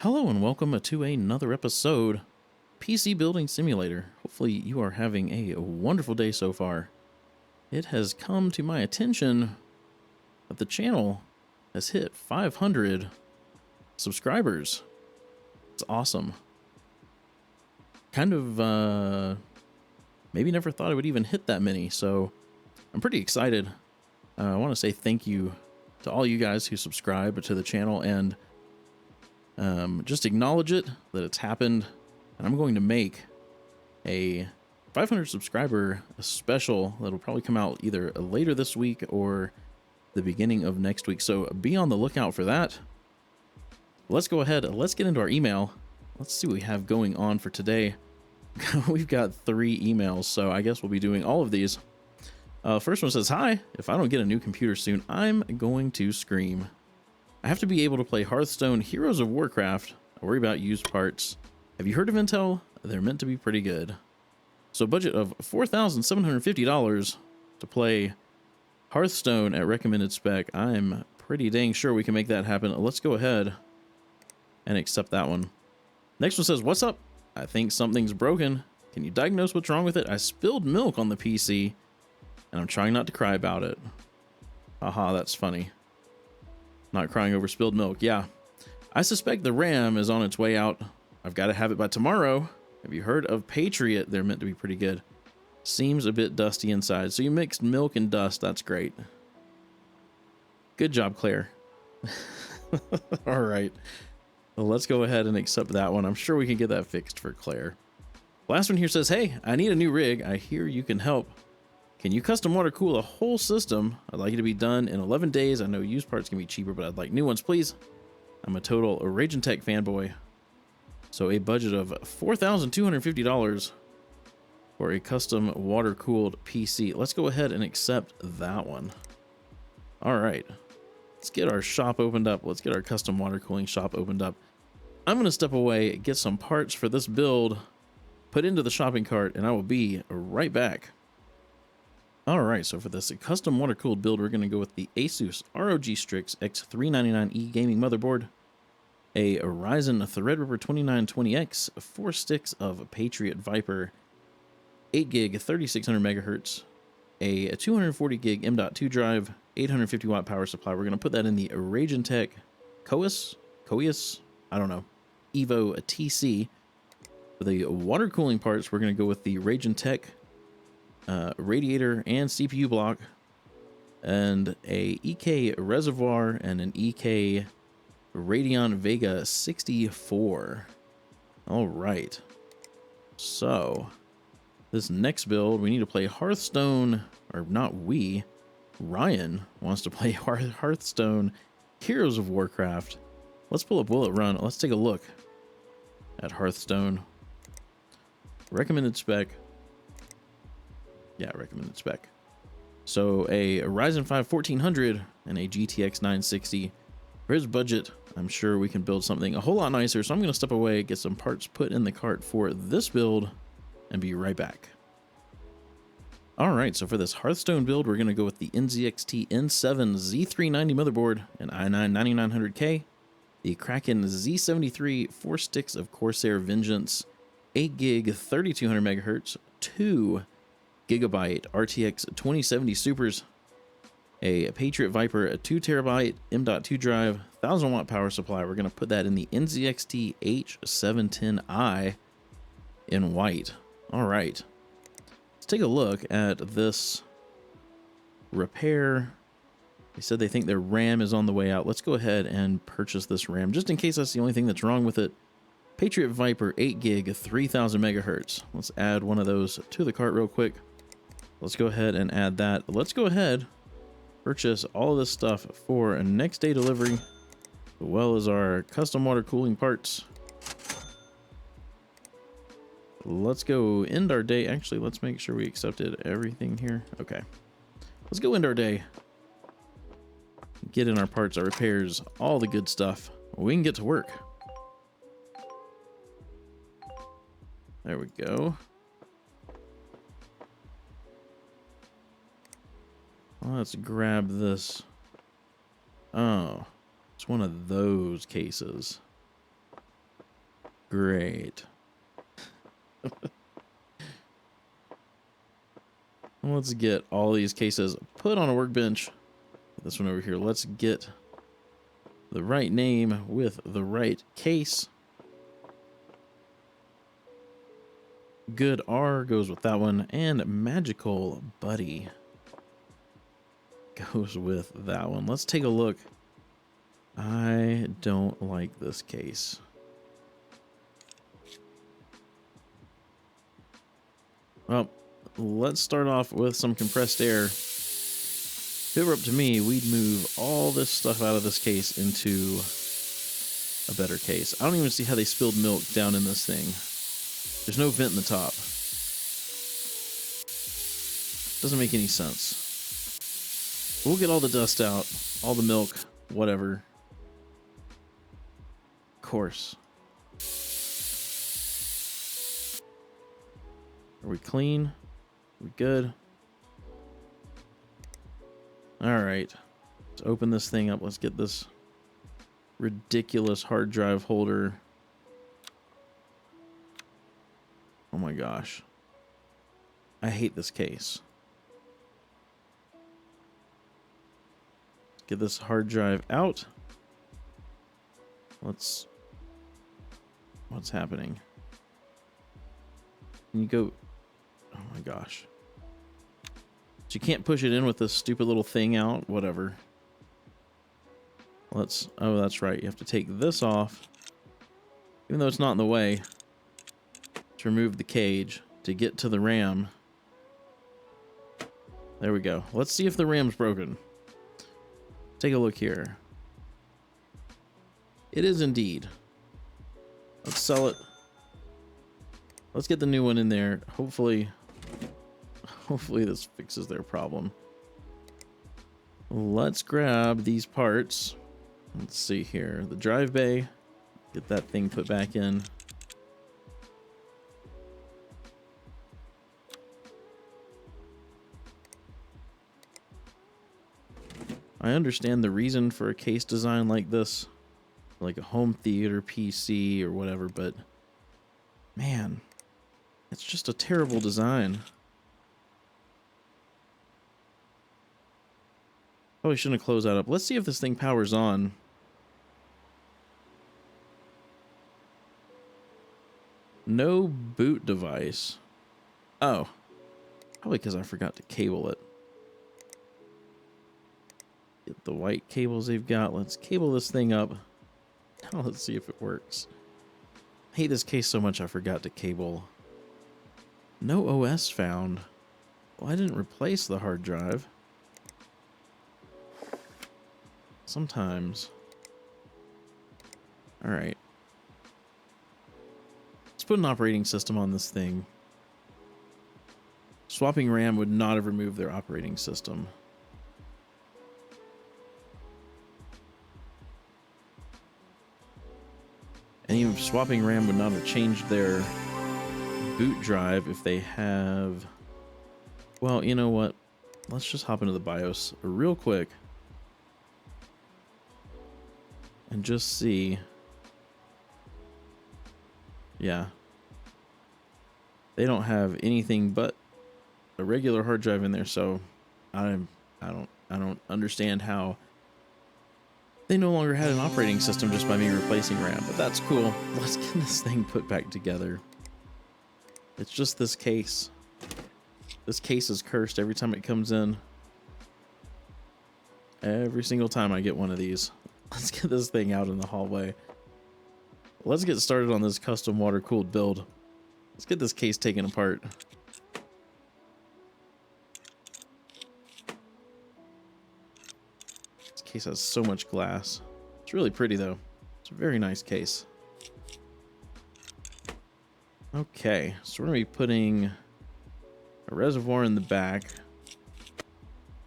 Hello and welcome to another episode PC Building Simulator. Hopefully you are having a wonderful day so far. It has come to my attention that the channel has hit 500 subscribers. It's awesome. Kind of maybe never thought I would even hit that many, so I'm pretty excited. I want to say thank you to all you guys who subscribe to the channel and just acknowledge it, that it's happened, and I'm going to make a 500 subscriber special that'll probably come out either later this week or the beginning of next week, so be on the lookout for that. Let's go ahead, let's get into our email. Let's see what we have going on for today. We've got 3 emails, so I guess we'll be doing all of these. First one says, "Hi, if I don't get a new computer soon, I'm going to scream. I have to be able to play Hearthstone, Heroes of Warcraft. I worry about used parts. Have you heard of Intel? They're meant to be pretty good." So a budget of $4,750 to play Hearthstone at recommended spec. I'm pretty dang sure we can make that happen. Let's go ahead and accept that one. Next one says, "What's up? I think something's broken. Can you diagnose what's wrong with it? I spilled milk on the PC and I'm trying not to cry about it." Haha, that's funny. Not crying over spilled milk. Yeah. "I suspect the RAM is on its way out. I've got to have it by tomorrow. Have you heard of Patriot? They're meant to be pretty good. Seems a bit dusty inside." So you mixed milk and dust. That's great. Good job, Claire. All right. Well, let's go ahead and accept that one. I'm sure we can get that fixed for Claire. Last one here says, "Hey, I need a new rig. I hear you can help. Can you custom water cool a whole system? I'd like it to be done in 11 days. I know used parts can be cheaper, but I'd like new ones, please. I'm a total Raging Tech fanboy." So a budget of $4,250 for a custom water-cooled PC. Let's go ahead and accept that one. All right. Let's get our shop opened up. Let's get our custom water cooling shop opened up. I'm going to step away, get some parts for this build, put into the shopping cart, and I will be right back. All right, so for this custom water-cooled build, we're going to go with the Asus ROG Strix X399E gaming motherboard, a Ryzen Threadripper 2920X, 4 sticks of Patriot Viper, 8 gig 3600 megahertz, a 240 gig M.2 drive, 850 watt power supply. We're going to put that in the Raging Tech Coeus, I don't know, Evo TC. For the water cooling parts, we're going to go with the Raging Tech radiator and CPU block, and a EK reservoir and an EK Radeon Vega 64. All right, so this next build, we need to play Hearthstone, or not we, Ryan wants to play Hearthstone Heroes of Warcraft. Let's pull up Will It Run. Let's take a look at Hearthstone. Recommended spec. Yeah, recommended spec. So a Ryzen 5 1400 and a GTX 960. For his budget, I'm sure we can build something a whole lot nicer. So I'm going to step away, get some parts put in the cart for this build, and be right back. All right, so for this Hearthstone build, we're going to go with the NZXT N7 Z390 motherboard, an i9 9900K, the Kraken Z73 4 sticks of Corsair Vengeance, 8 gig 3200 megahertz, 2 gigabyte RTX 2070 Supers, a Patriot Viper, a 2 terabyte M.2 drive, 1000 watt power supply. We're going to put that in the NZXT H710i in white. All right, let's take a look at this repair. They said they think their RAM is on the way out. Let's go ahead and purchase this RAM just in case that's the only thing that's wrong with it. Patriot Viper 8 gig 3000 megahertz. Let's add one of those to the cart real quick. Let's go ahead and add that. Let's go ahead, purchase all of this stuff for a next day delivery, as well as our custom water cooling parts. Let's go end our day. Actually, let's make sure we accepted everything here. Okay. Let's go end our day. Get in our parts, our repairs, all the good stuff. We can get to work. There we go. Let's grab this. Oh, it's one of those cases. Great. Let's get all these cases put on a workbench. This one over here. Let's get the right name with the right case. Good R goes with that one. And Magical Buddy goes with that one. Let's take a look. I don't like this case. Well, let's start off with some compressed air. If it were up to me, we'd move all this stuff out of this case into a better case. I don't even see how they spilled milk down in this thing. There's no vent in the top. Doesn't make any sense. We'll get all the dust out, all the milk, whatever. Of course. Are we clean? Are we good? All right. Let's open this thing up. Let's get this ridiculous hard drive holder. Oh my gosh. I hate this case. Get this hard drive out. What's happening? Can you go? Oh my gosh. So you can't push it in with this stupid little thing out. Whatever. Oh, that's right. You have to take this off. Even though it's not in the way. To remove the cage to get to the RAM. There we go. Let's see if the RAM's broken. Take a look here. It is indeed. Let's sell it. Let's get the new one in there. Hopefully this fixes their problem. Let's grab these parts. Let's see here. The drive bay. Get that thing put back in. I understand the reason for a case design like this, like a home theater PC or whatever, but man, it's just a terrible design. Probably shouldn't have closed that up. Let's see if this thing powers on. No boot device. Oh, probably because I forgot to cable it. Get the white cables they've got. Let's cable this thing up. Now let's see if it works. I hate this case so much I forgot to cable. No OS found. Well, I didn't replace the hard drive. Sometimes. Alright. Let's put an operating system on this thing. Swapping RAM would not have removed their operating system. And even swapping RAM would not have changed their boot drive if they have... Well, you know what? Let's just hop into the BIOS real quick. And just see. Yeah. They don't have anything but a regular hard drive in there, so I don't understand how they no longer had an operating system just by me replacing RAM, but that's cool. Let's get this thing put back together. It's just this case. This case is cursed every time it comes in. Every single time I get one of these. Let's get this thing out in the hallway. Let's get started on this custom water-cooled build. Let's get this case taken apart. This case has so much glass. It's really pretty though. It's a very nice case. Okay, so we're gonna be putting a reservoir in the back.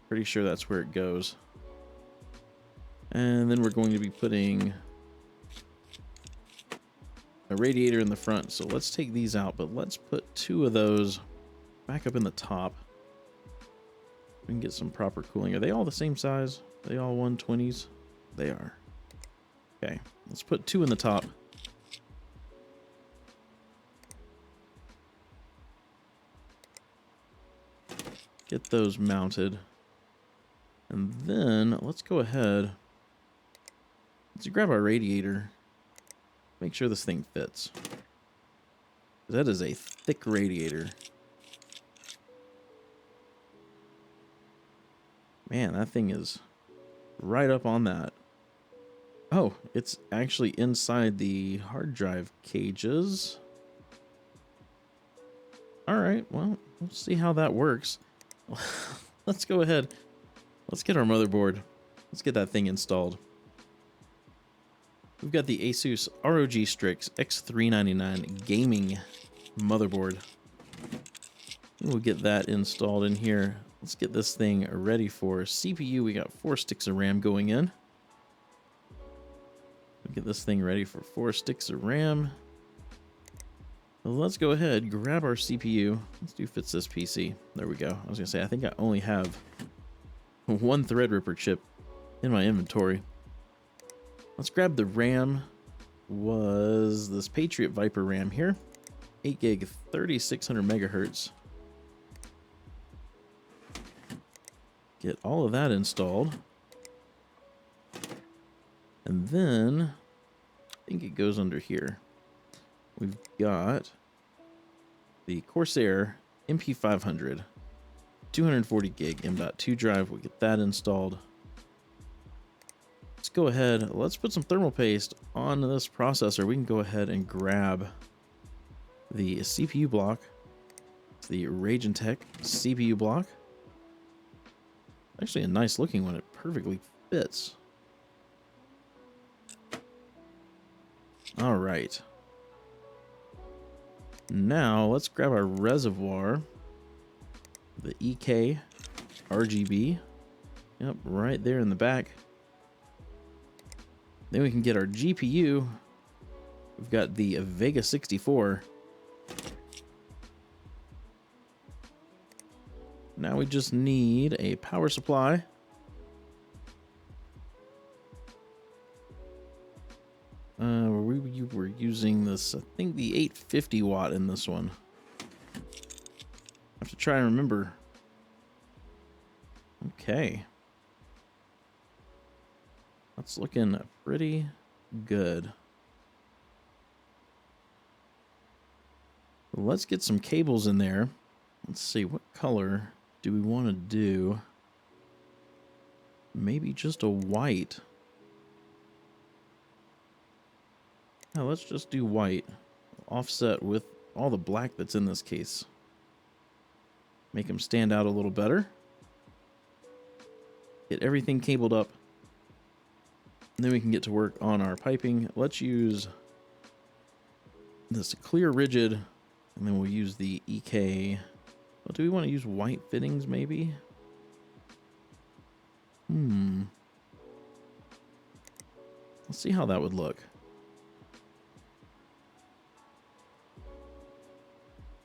Pretty sure that's where it goes. And then we're going to be putting a radiator in the front. So let's take these out, but let's put 2 of those back up in the top. We can get some proper cooling. Are they all the same size? Are they all 120s? They are. Okay, let's put 2 in the top. get those mounted. And then let's go ahead. Let's grab our radiator. Make sure this thing fits. That is a thick radiator. Man, that thing is right up on that. Oh, it's actually inside the hard drive cages. All right, well, we'll see how that works. Let's go ahead. Let's get our motherboard. Let's get that thing installed. We've got the Asus ROG Strix X399 gaming motherboard. We'll get that installed in here. Let's get this thing ready for CPU. We got 4 sticks of RAM going in. We'll get this thing ready for 4 sticks of RAM. Well, let's go ahead, grab our CPU. Let's do fits this PC. There we go. I was gonna say, I think I only have 1 Threadripper chip in my inventory. Let's grab the RAM. Was this Patriot Viper RAM here. 8 gig, 3600 megahertz. Get all of that installed. And then, I think it goes under here. We've got the Corsair MP500, 240 gig M.2 drive. We'll get that installed. Let's go ahead. Let's put some thermal paste on this processor. We can go ahead and grab the CPU block. It's the Ragentech CPU block. Actually a nice looking one. It perfectly fits. All right. Now let's grab our reservoir, the EK RGB. Yep, right there in the back. Then we can get our GPU. We've got the Vega 64. Now we just need a power supply. We were using this, I think the 850 watt in this one. I have to try and remember. Okay. That's looking pretty good. Let's get some cables in there. Let's see, what color do we want to do? Maybe just a white. Now let's just do white, offset with all the black that's in this case. Make them stand out a little better. Get everything cabled up. And then we can get to work on our piping. Let's use this clear rigid, and then we'll use the EK. Well, do we want to use white fittings maybe? Let's see how that would look.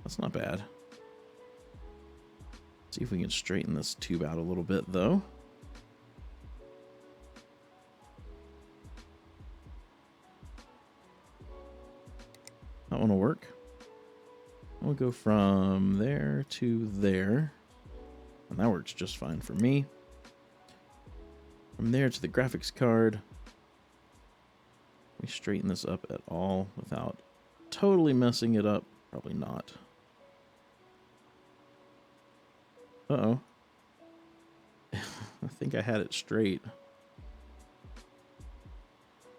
That's not bad. See if we can straighten this tube out a little bit though. That one will work. We'll go from there to there. And that works just fine for me. From there to the graphics card. We straighten this up at all without totally messing it up. Probably not. Uh-oh. I think I had it straight.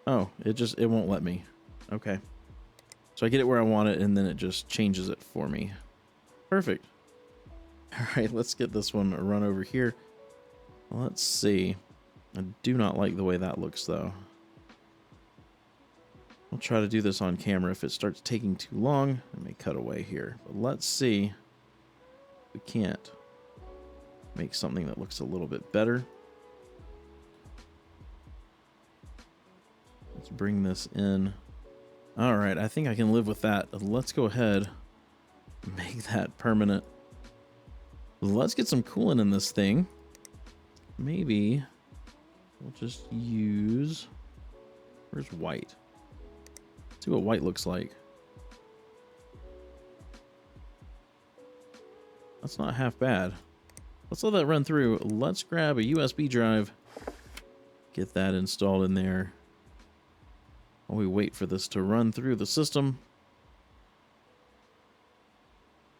Oh, it won't let me. Okay. So I get it where I want it, and then it just changes it for me. Perfect. All right, let's get this one run over here. Let's see. I do not like the way that looks, though. I'll try to do this on camera. If it starts taking too long, I may cut away here. But let's see. We can't make something that looks a little bit better. Let's bring this in. All right, I think I can live with that. Let's go ahead and make that permanent. Let's get some coolant in this thing. Maybe we'll just use... Where's white? Let's see what white looks like. That's not half bad. let's let that run through. Let's grab a USB drive, get that installed in there while we wait for this to run through the system.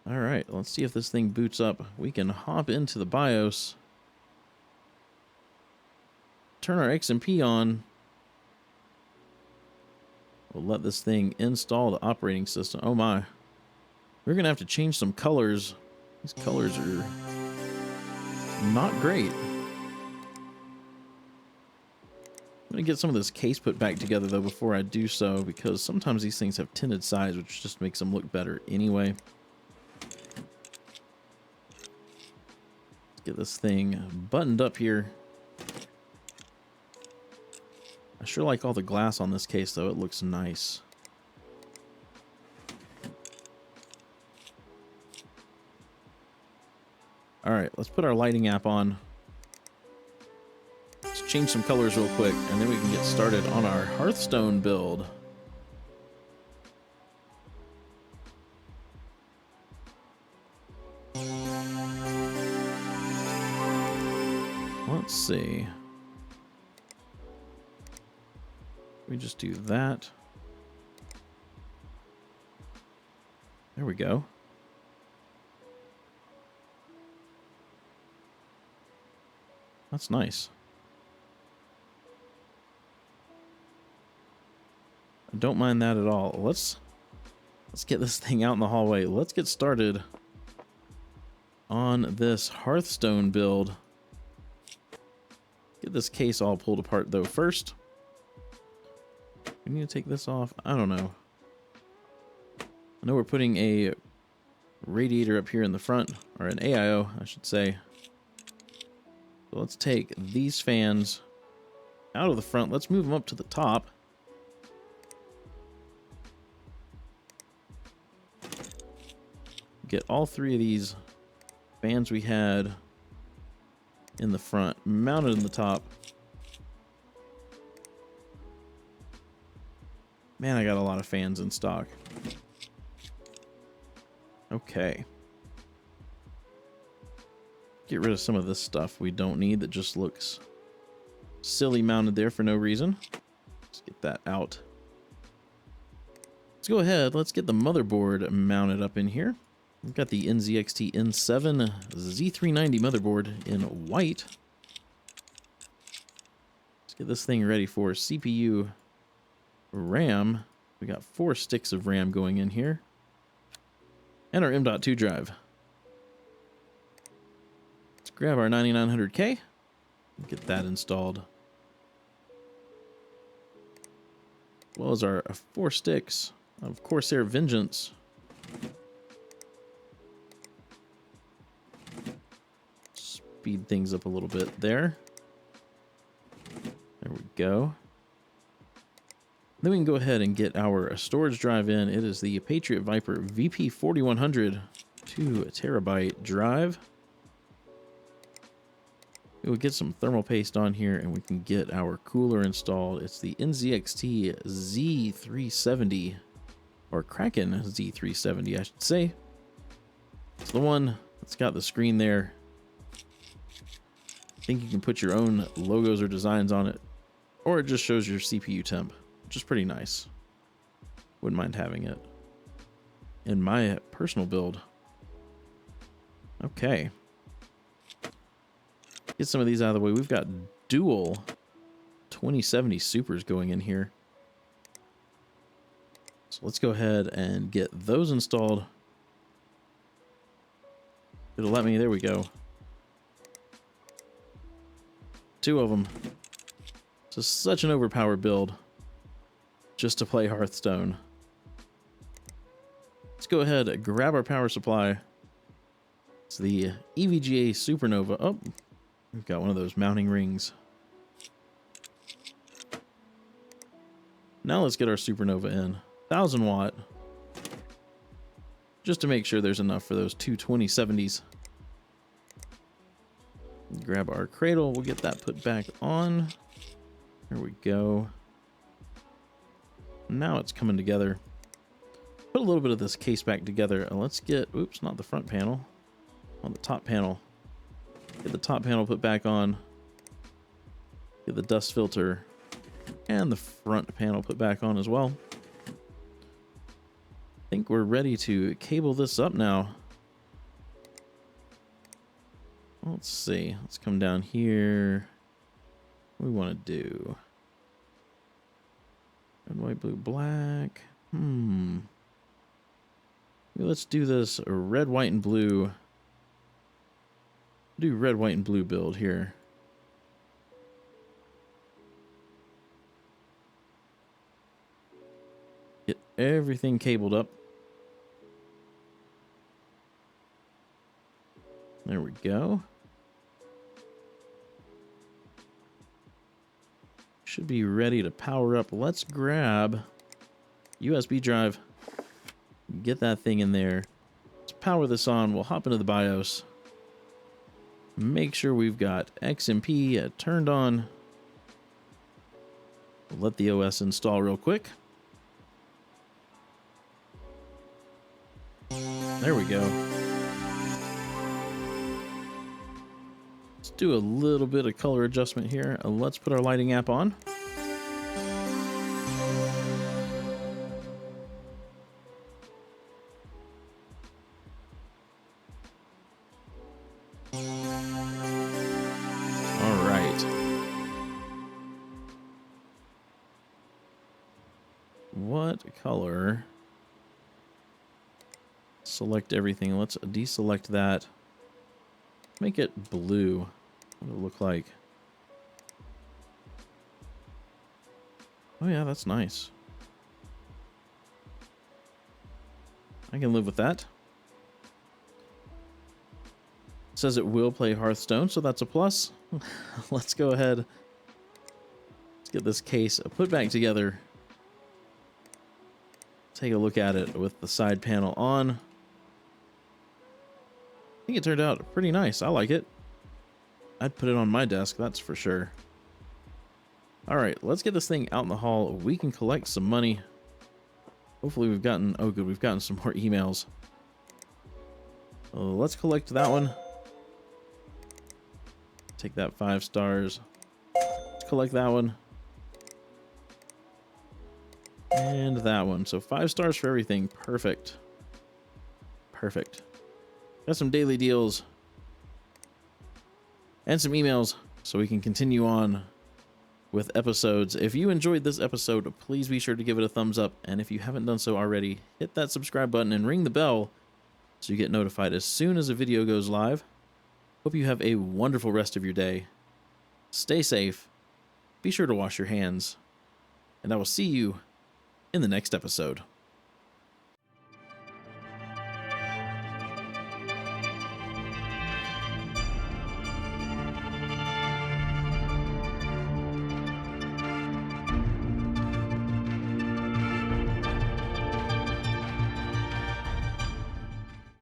All right, let's see if this thing boots up. We can hop into the BIOS, turn our XMP on. We'll let this thing install the operating system. Oh my. We're going to have to change some colors. These colors are not great. I'm going to get some of this case put back together, though, before I do so, because sometimes these things have tinted sides, which just makes them look better anyway. Let's get this thing buttoned up here. I sure like all the glass on this case, though. It looks nice. All right, let's put our lighting app on. Let's change some colors real quick, and then we can get started on our Hearthstone build. Let's see. We just do that. There we go. That's nice. I don't mind that at all. Let's get this thing out in the hallway. Let's get started on this Hearthstone build. Get this case all pulled apart though first. We need to take this off. I don't know. I know we're putting a radiator up here in the front, or an AIO, I should say. So let's take these fans out of the front. Let's move them up to the top. Get all three of these fans we had in the front mounted in the top. Man, I got a lot of fans in stock. Okay. Get rid of some of this stuff we don't need that just looks silly mounted there for no reason. Let's get that out. Let's go ahead. Let's get the motherboard mounted up in here. We've got the NZXT N7 Z390 motherboard in white. Let's get this thing ready for CPU RAM. We got 4 sticks of RAM going in here. And our M.2 drive. Let's grab our 9900K and get that installed. As well as our 4 sticks of Corsair Vengeance. Speed things up a little bit there. There we go. Then we can go ahead and get our storage drive in. It is the Patriot Viper VP4100 2TB drive. We'll get some thermal paste on here and we can get our cooler installed. It's the NZXT Z370, or Kraken Z370, I should say. It's the one that's got the screen there. I think you can put your own logos or designs on it, or it just shows your CPU temp, which is pretty nice. Wouldn't mind having it in my personal build. Okay. Get some of these out of the way. We've got dual 2070 Supers going in here. So let's go ahead and get those installed. It'll let me, there we go. 2 of them. This is such an overpowered build just to play Hearthstone. Let's go ahead and grab our power supply. It's the EVGA Supernova. Oh, we've got one of those mounting rings. Now let's get our Supernova in. 1000 watt. Just to make sure there's enough for those 2 2070s. Grab our cradle. We'll get that put back on. There we go. Now it's coming together. Put a little bit of this case back together. And let's get, oops, not the front panel. On the top panel. Get the top panel put back on. Get the dust filter and the front panel put back on as well. I think we're ready to cable this up now. Let's see. Let's come down here. What do we want to do? Red, white, blue, black. Maybe let's do this red, white, and blue. Do red, white, and blue build here. Get everything cabled up. There we go. Should be ready to power up. Let's grab USB drive. Get that thing in there. Let's power this on. We'll hop into the BIOS. Make sure we've got XMP turned on. We'll let the OS install real quick. There we go. Let's do a little bit of color adjustment here. Let's put our lighting app on. All right. What color? Select everything. Let's deselect that. Make it blue. What does it look like? Oh yeah, that's nice. I can live with that. It says it will play Hearthstone, so that's a plus. Let's go ahead. Let's get this case put back together. Take a look at it with the side panel on. I think it turned out pretty nice. I like it. I'd put it on my desk, that's for sure. All right, let's get this thing out in the hall. We can collect some money. Hopefully we've gotten, oh good, we've gotten some more emails. Let's collect that one. Take that 5 stars. Let's collect that one. And that one. So 5 stars for everything. Perfect. Perfect. Got some daily deals and some emails so we can continue on with episodes. If you enjoyed this episode, please be sure to give it a thumbs up. And if you haven't done so already, hit that subscribe button and ring the bell so you get notified as soon as a video goes live. Hope you have a wonderful rest of your day. Stay safe. Be sure to wash your hands. And I will see you in the next episode.